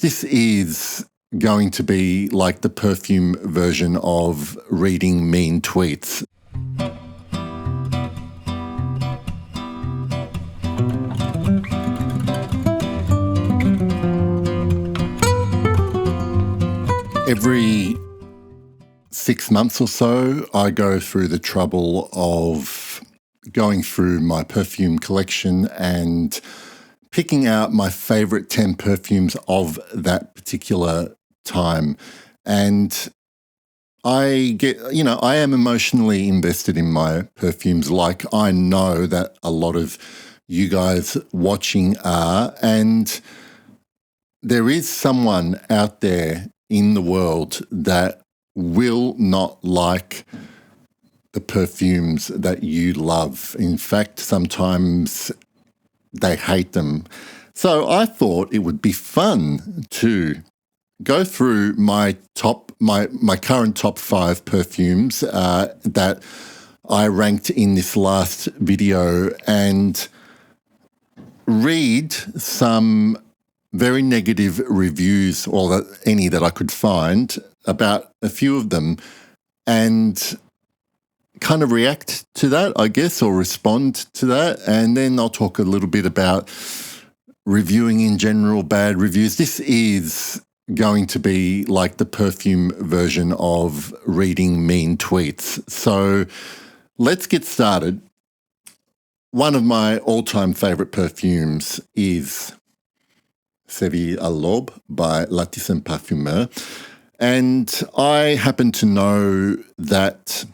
This is going to be like the perfume version of reading mean tweets. Every 6 months or so, I go through the trouble of going through my perfume collection and picking out my favourite 10 perfumes of that particular time. And I am emotionally invested in my perfumes, like I know that a lot of you guys watching are. And there is someone out there in the world that will not like the perfumes that you love. In fact, sometimes they hate them. So I thought it would be fun to go through my current top 5 perfumes that I ranked in this last video and read some very negative reviews, or any that I could find, about a few of them, and kind of react to that, I guess, or respond to that. And then I'll talk a little bit about reviewing in general, bad reviews. This is going to be like the perfume version of reading mean tweets. So let's get started. One of my all-time favourite perfumes is Seii Alob by Parfumeur. And I happen to know that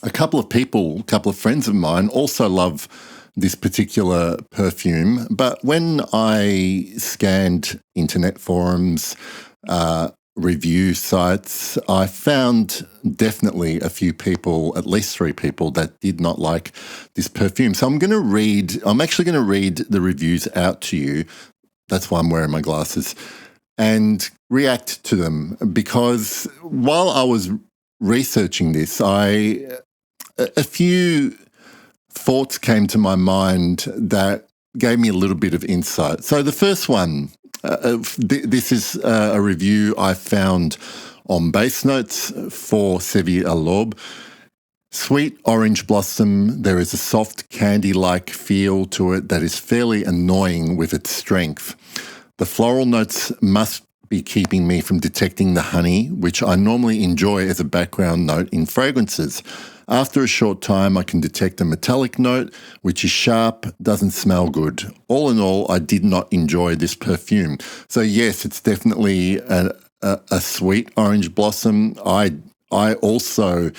a couple of friends of mine also love this particular perfume. But when I scanned internet forums, review sites, I found definitely a few people, at least 3 people, that did not like this perfume. So I'm actually going to read the reviews out to you. That's why I'm wearing my glasses, and react to them, because while I was researching this, a few thoughts came to my mind that gave me a little bit of insight. So the first one, this is a review I found on Base Notes for Seii Alob. Sweet orange blossom, there is a soft candy-like feel to it that is fairly annoying with its strength. The floral notes must be keeping me from detecting the honey, which I normally enjoy as a background note in fragrances. After a short time, I can detect a metallic note, which is sharp, doesn't smell good. All in all, I did not enjoy this perfume. So yes, it's definitely a sweet orange blossom. I also,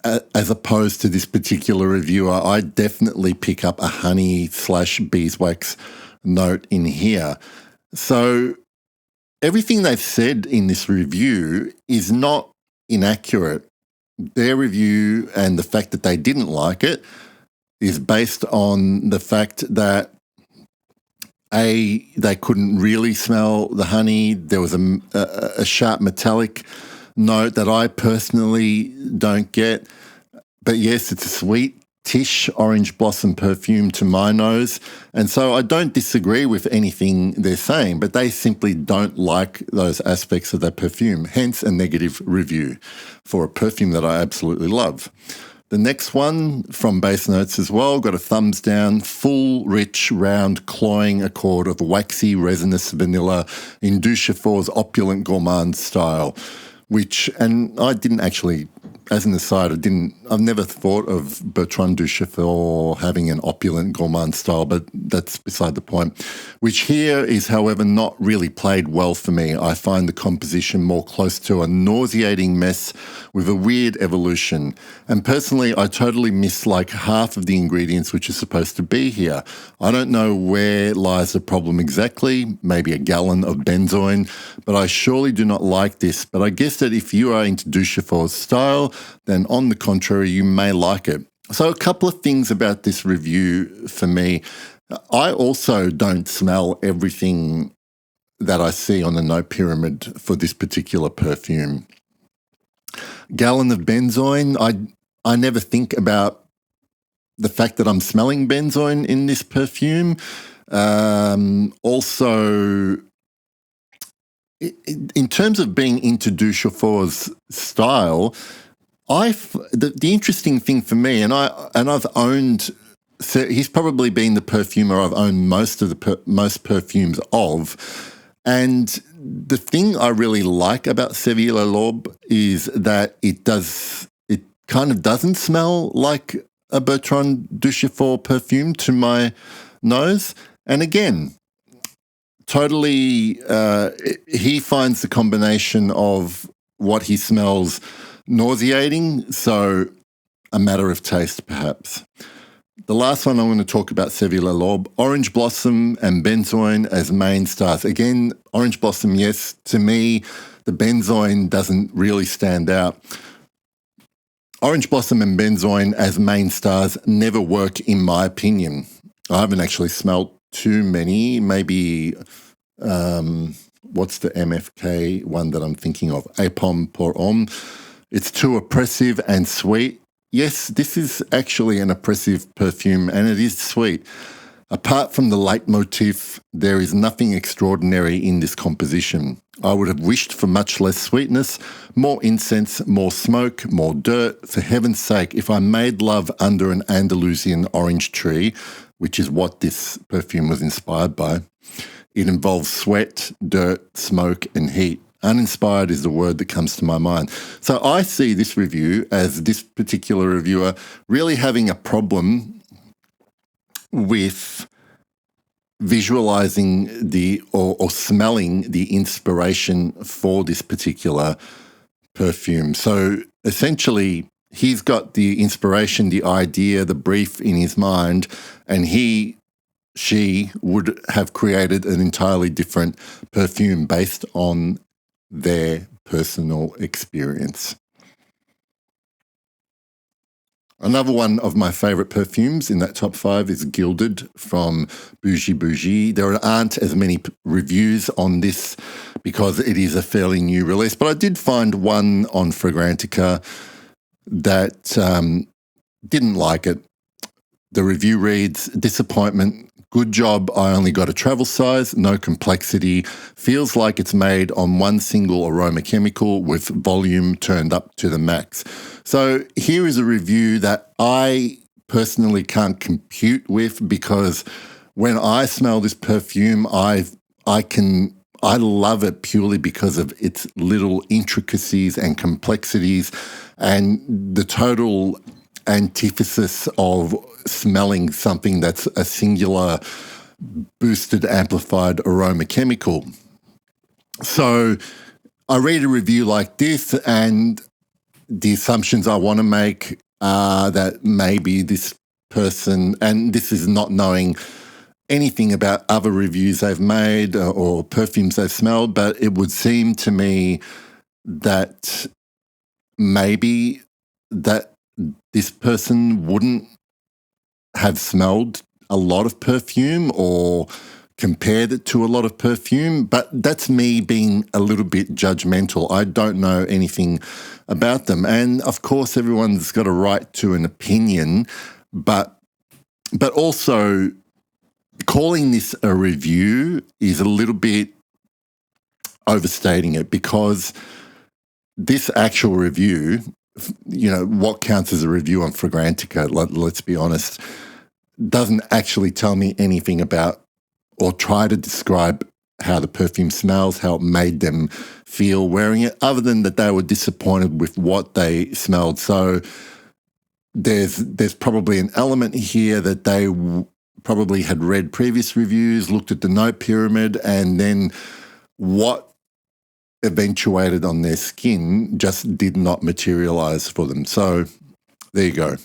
as opposed to this particular reviewer, I definitely pick up a honey/beeswax note in here. So everything they've said in this review is not inaccurate. Their review and the fact that they didn't like it is based on the fact that they couldn't really smell the honey. There was a sharp metallic note that I personally don't get. But yes, it's a sweet-ish orange blossom perfume to my nose. And so I don't disagree with anything they're saying, but they simply don't like those aspects of that perfume, hence a negative review for a perfume that I absolutely love. The next one from Base Notes as well, got a thumbs down, full, rich, round, cloying accord of waxy, resinous vanilla in Duchefort's opulent gourmand style, and I didn't actually, as an aside, I've never thought of Bertrand Duchefort having an opulent gourmand style, but that's beside the point. Which here is, however, not really played well for me. I find the composition more close to a nauseating mess with a weird evolution. And personally, I totally miss like half of the ingredients which are supposed to be here. I don't know where lies the problem exactly, maybe a gallon of benzoin, but I surely do not like this. But I guess that if you are into Duchefort's style, then on the contrary, you may like it. So a couple of things about this review for me. I also don't smell everything that I see on the note pyramid for this particular perfume. Gallon of benzoin, I never think about the fact that I'm smelling benzoin in this perfume. Also, in terms of being into Duchefaux's style, the interesting thing for me, and I've owned, he's probably been the perfumer I've owned most perfumes of, and the thing I really like about Seii Alob is that it kind of doesn't smell like a Bertrand Duchefaux perfume to my nose, and again, totally, he finds the combination of what he smells nauseating, so a matter of taste, perhaps. The last one I'm going to talk about, Seii Alob, Orange Blossom and Benzoin as main stars. Again, Orange Blossom, yes. To me, the benzoin doesn't really stand out. Orange Blossom and benzoin as main stars never work, in my opinion. I haven't actually smelled too many. Maybe, what's the MFK one that I'm thinking of? Epom pour homme. It's too oppressive and sweet. Yes, this is actually an oppressive perfume, and it is sweet. Apart from the leitmotif, there is nothing extraordinary in this composition. I would have wished for much less sweetness, more incense, more smoke, more dirt. For heaven's sake, if I made love under an Andalusian orange tree, which is what this perfume was inspired by, it involves sweat, dirt, smoke, and heat. Uninspired is the word that comes to my mind. So I see this review as this particular reviewer really having a problem with visualizing or smelling the inspiration for this particular perfume. So essentially, he's got the inspiration, the idea, the brief in his mind, and she would have created an entirely different perfume based on their personal experience. Another one of my favourite perfumes in that top 5 is Gilded from Bougie Bougie. There aren't as many reviews on this because it is a fairly new release, but I did find one on Fragrantica that didn't like it. The review reads, disappointment. Good job, I only got a travel size, no complexity, feels like it's made on one single aroma chemical with volume turned up to the max. So here is a review that I personally can't compute with, because when I smell this perfume, I love it purely because of its little intricacies and complexities and the total antithesis of smelling something that's a singular boosted amplified aroma chemical. So I read a review like this, and the assumptions I want to make are that maybe this person, and this is not knowing anything about other reviews they've made or perfumes they've smelled, but it would seem to me that maybe that this person wouldn't have smelled a lot of perfume or compared it to a lot of perfume, but that's me being a little bit judgmental. I don't know anything about them. And of course, everyone's got a right to an opinion, but also calling this a review is a little bit overstating it, because this actual review, you know, what counts as a review on Fragrantica, let's be honest, doesn't actually tell me anything about or try to describe how the perfume smells, how it made them feel wearing it, other than that they were disappointed with what they smelled. So there's probably an element here that they probably had read previous reviews, looked at the note pyramid, and then what eventuated on their skin just did not materialize for them. So there you go.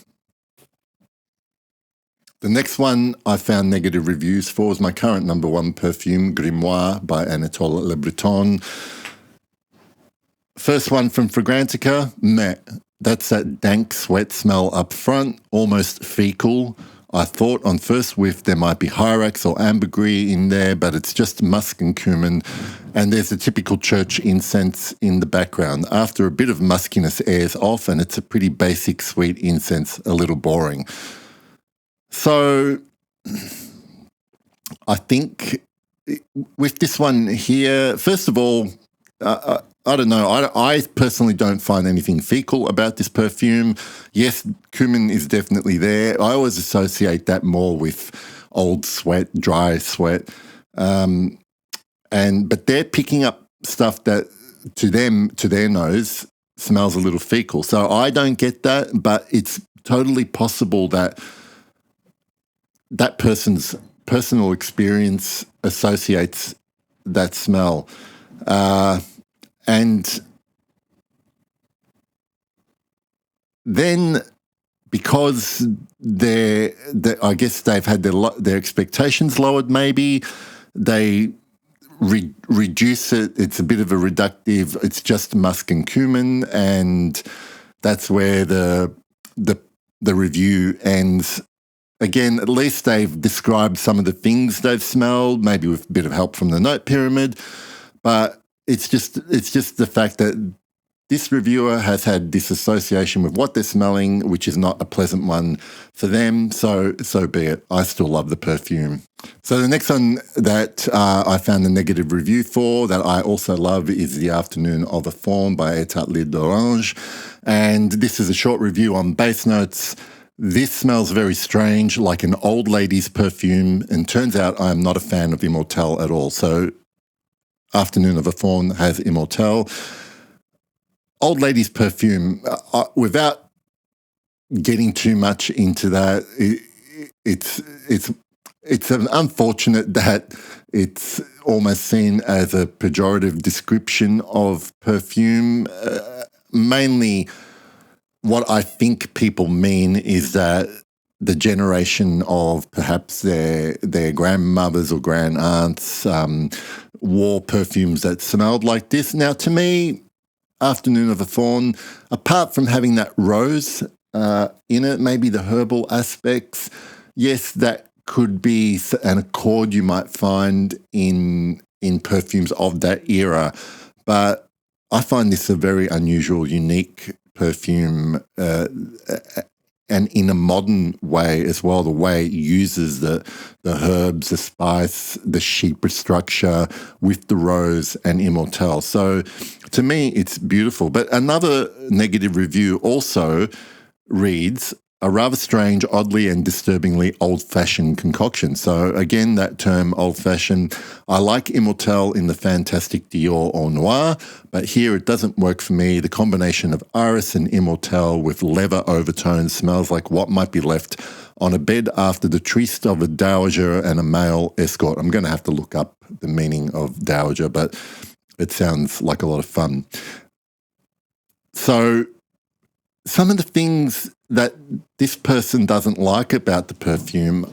The next one I found negative reviews for is my current number 1 perfume, Grimoire by Anatole Le Breton. First one from Fragrantica, meh. That's that dank sweat smell up front, almost fecal. I thought on first whiff there might be hyrax or ambergris in there, but it's just musk and cumin, and there's a typical church incense in the background. After a bit of muskiness airs off, and it's a pretty basic sweet incense, a little boring. So I think with this one here, first of all, I don't know. I personally don't find anything fecal about this perfume. Yes, cumin is definitely there. I always associate that more with old sweat, dry sweat. But they're picking up stuff that to their nose, smells a little fecal. So I don't get that, but it's totally possible that that person's personal experience associates that smell. And then because I guess they've had their expectations lowered, maybe they reduce it. It's a bit of a reductive. It's just musk and cumin, and that's where the review ends. Again, at least they've described some of the things they've smelled, maybe with a bit of help from the note pyramid. But it's just the fact that this reviewer has had this association with what they're smelling, which is not a pleasant one for them. So be it. I still love the perfume. So the next one that I found a negative review for that I also love is The Afternoon of a Faun by État L'Île d'Orange. And this is a short review on base notes. This smells very strange, like an old lady's perfume, and turns out I am not a fan of Immortelle at all. So Afternoon of a Faun has Immortelle. Old lady's perfume, without getting too much into that, it's unfortunate that it's almost seen as a pejorative description of perfume. Mainly what I think people mean is that the generation of perhaps their grandmothers or grand aunts wore perfumes that smelled like this. Now, to me, Afternoon of a Faun, apart from having that rose in it, maybe the herbal aspects, yes, that could be an accord you might find in perfumes of that era. But I find this a very unusual, unique perfume, and in a modern way as well, the way it uses the herbs, the spice, the chypre structure with the rose and Immortelle. So to me, it's beautiful. But another negative review also reads, a rather strange, oddly and disturbingly old-fashioned concoction. So again, that term old-fashioned, I like Immortelle in the fantastic Dior or Noir, but here it doesn't work for me. The combination of iris and Immortelle with leather overtones smells like what might be left on a bed after the tryst of a dowager and a male escort. I'm going to have to look up the meaning of dowager, but it sounds like a lot of fun. So some of the things that this person doesn't like about the perfume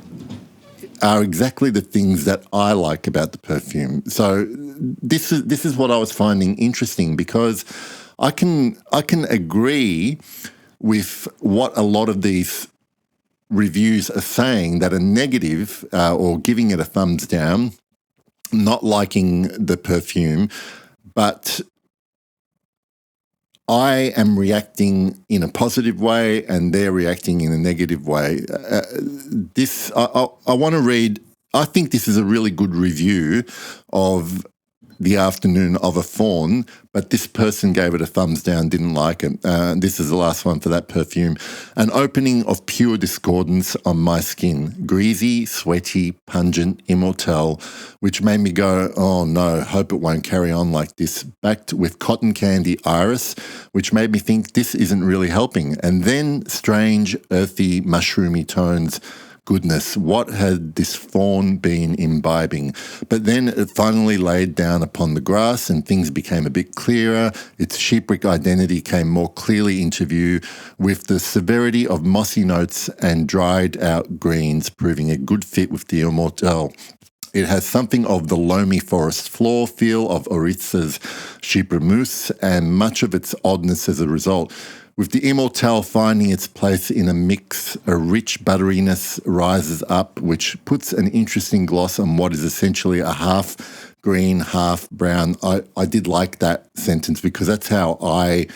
are exactly the things that I like about the perfume. So this is what I was finding interesting, because I can agree with what a lot of these reviews are saying, that are negative or giving it a thumbs down, not liking the perfume, but I am reacting in a positive way and they're reacting in a negative way. I want to read, I think this is a really good review of The Afternoon of a Faun, but this person gave it a thumbs down, didn't like it. This is the last one for that perfume. An opening of pure discordance on my skin. Greasy, sweaty, pungent, Immortelle, which made me go, oh no, hope it won't carry on like this. Backed with cotton candy iris, which made me think this isn't really helping. And then strange, earthy, mushroomy tones. Goodness, what had this faun been imbibing? But then it finally laid down upon the grass and things became a bit clearer. Its chypric identity came more clearly into view, with the severity of mossy notes and dried out greens proving a good fit with the Immortelle. It has something of the loamy forest floor feel of Oritza's chypre mousse and much of its oddness as a result. With the Immortelle finding its place in a mix, a rich butteriness rises up, which puts an interesting gloss on what is essentially a half green, half brown. I did like that sentence because that's how I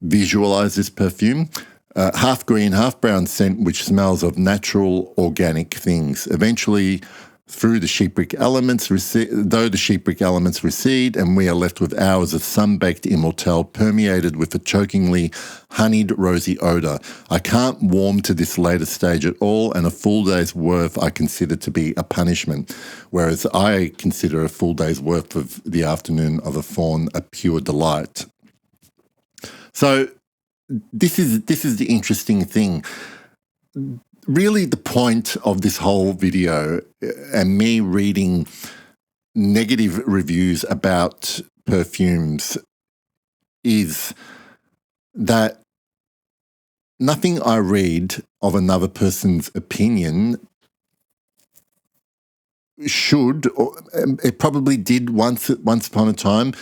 visualize this perfume. Half green, half brown scent, which smells of natural, organic things. Eventually, through the sheep brick elements, though the sheep brick elements recede, and we are left with hours of sun-baked immortelle permeated with a chokingly honeyed rosy odour. I can't warm to this later stage at all, and a full day's worth I consider to be a punishment, whereas I consider a full day's worth of the afternoon of a fawn a pure delight. So this is the interesting thing. Really, the point of this whole video and me reading negative reviews about perfumes is that nothing I read of another person's opinion should, or it probably did once upon a time,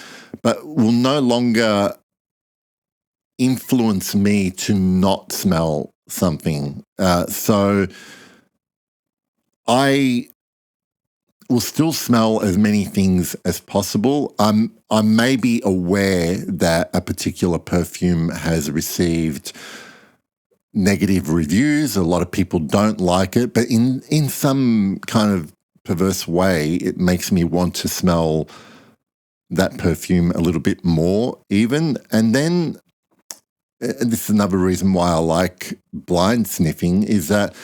but will no longer influence me to not smell something. So I will still smell as many things as possible. I may be aware that a particular perfume has received negative reviews. A lot of people don't like it, but in some kind of perverse way, it makes me want to smell that perfume a little bit more even. And then this is another reason why I like blind sniffing, is that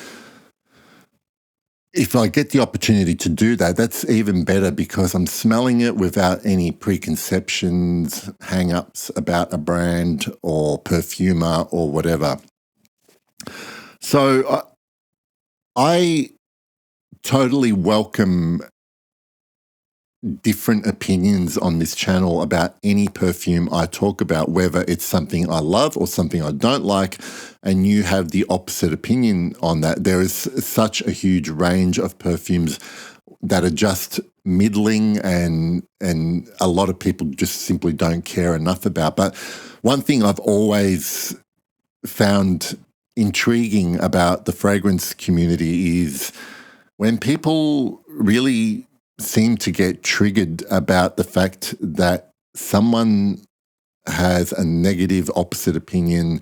if I get the opportunity to do that, that's even better because I'm smelling it without any preconceptions, hang-ups about a brand or perfumer or whatever. So I totally welcome different opinions on this channel about any perfume I talk about, whether it's something I love or something I don't like, and you have the opposite opinion on that. There is such a huge range of perfumes that are just middling and a lot of people just simply don't care enough about. But one thing I've always found intriguing about the fragrance community is when people really seem to get triggered about the fact that someone has a negative opposite opinion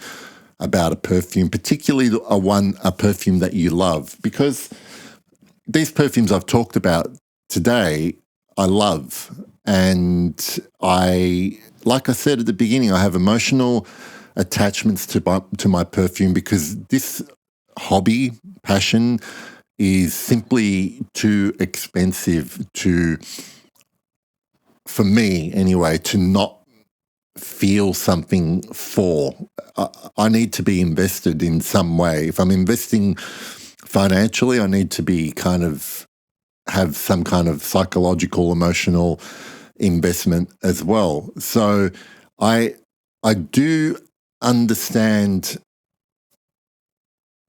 about a perfume, particularly a perfume that you love, because these perfumes I've talked about today, I love. And like I said at the beginning, I have emotional attachments to my perfume because this hobby, passion, is simply too expensive for me anyway, to not feel something for. I need to be invested in some way. If I'm investing financially, I need to be have some kind of psychological, emotional investment as well. So I do understand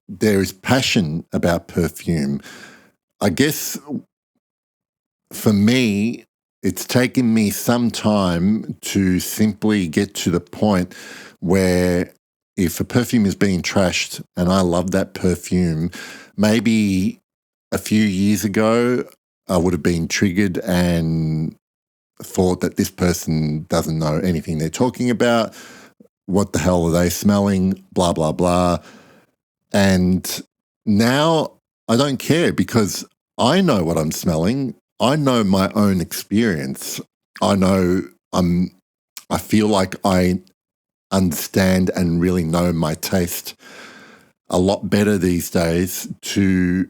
there is passion about perfume. I guess for me, it's taken me some time to simply get to the point where if a perfume is being trashed and I love that perfume, maybe a few years ago I would have been triggered and thought that this person doesn't know anything they're talking about. What the hell are they smelling? Blah, blah, blah. And now I don't care because I know what I'm smelling. I know my own experience. I feel like I understand and really know my taste a lot better these days to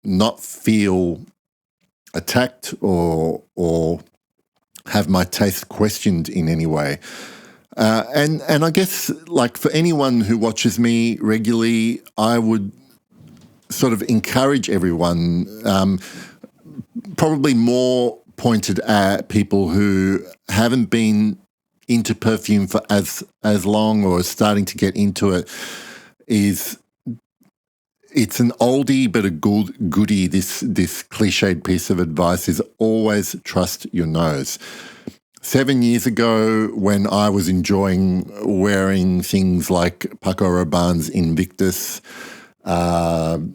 not feel attacked or have my taste questioned in any way. And I guess, like, for anyone who watches me regularly, I would sort of encourage everyone, probably more pointed at people who haven't been into perfume for as long or starting to get into it, is it's an oldie but a goodie. This cliched piece of advice is always trust your nose. 7 years ago, when I was enjoying wearing things like Paco Rabanne's Invictus, Mont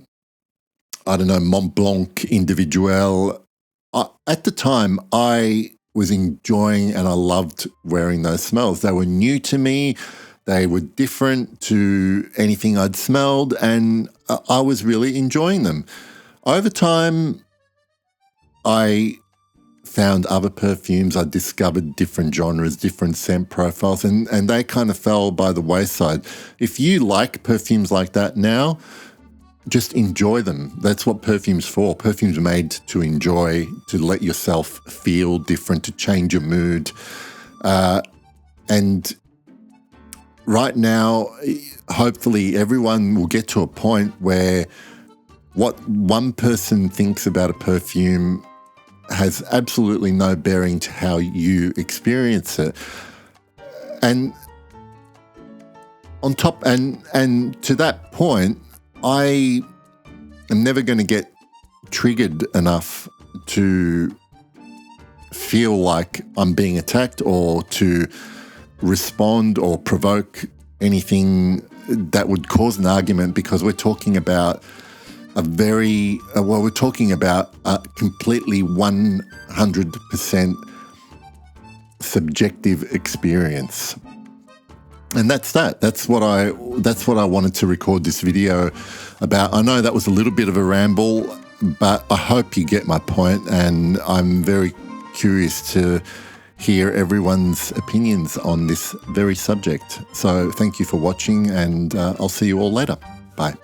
Blanc Individuel, at the time I was enjoying and I loved wearing those smells. They were new to me. They were different to anything I'd smelled, and I was really enjoying them. Over time, I found other perfumes. I discovered different genres, different scent profiles, and they kind of fell by the wayside. If you like perfumes like that now, just enjoy them. That's what perfume's for. Perfume's made to enjoy, to let yourself feel different, to change your mood. And right now, hopefully everyone will get to a point where what one person thinks about a perfume has absolutely no bearing to how you experience it. And on top, and to that point, I am never going to get triggered enough to feel like I'm being attacked or to respond or provoke anything that would cause an argument, because we're talking about we're talking about a completely 100% subjective experience. And that's that. That's what I wanted to record this video about. I know that was a little bit of a ramble, but I hope you get my point, and I'm very curious to hear everyone's opinions on this very subject. So thank you for watching, and I'll see you all later. Bye.